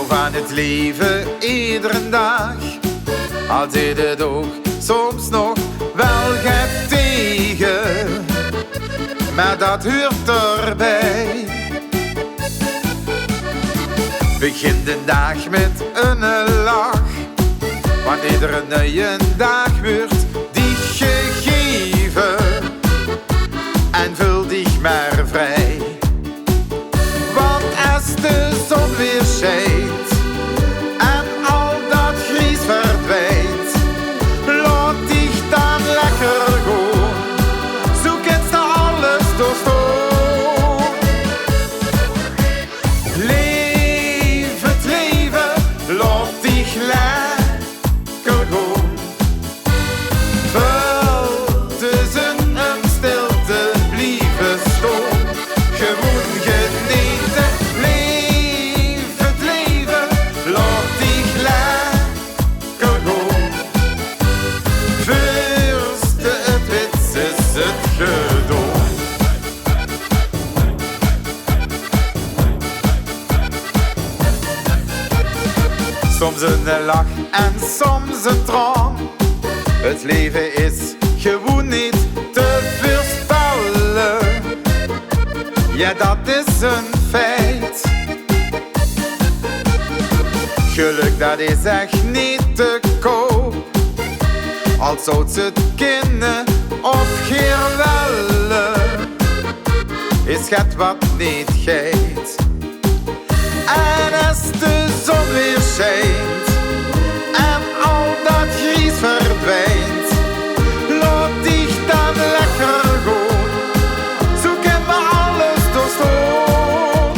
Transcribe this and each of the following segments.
van het leven iedere dag. Al zit het ook soms nog wel gaat tegen, maar dat hoort erbij. Begin de dag met een lach, want iedere nieuwe dag wordt die gegeven. En voel dich maar vrij, want als de zon weer schijnt en al dat gries verdwijnt, laat dich dan lekker gaan, zo kent ze alles doorstaan. Leef het leven, laat dich lekker gaan. Vul tussen een stilte blijven staan, gewoon genieten. Leef het leven, laat dich lekker gaan. Voorste het wits is het gedaan. Soms een lach en soms een traan. Het leven is gewoon niet te voorspellen. Ja, dat is een feit. Geluk, dat is echt niet te koop. Al zou het kennen of gewellen, is het wat niet geit. En als de zon weer schijnt en al dat gries verdwijnt, laat dich dan lekker gaan, zo kan we alles doorstaan.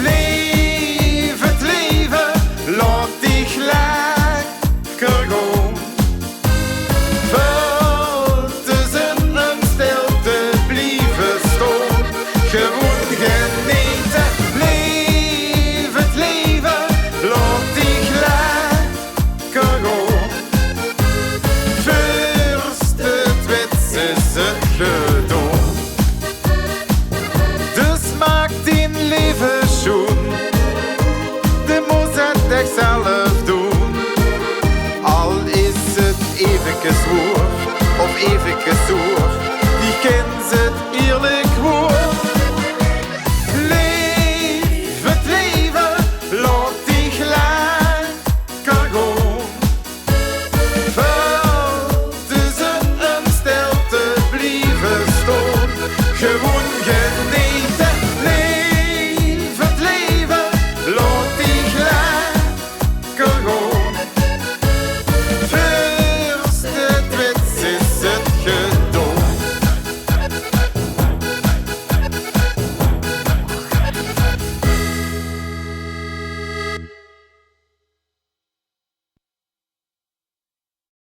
Leef het leven, laat dich lekker gaan.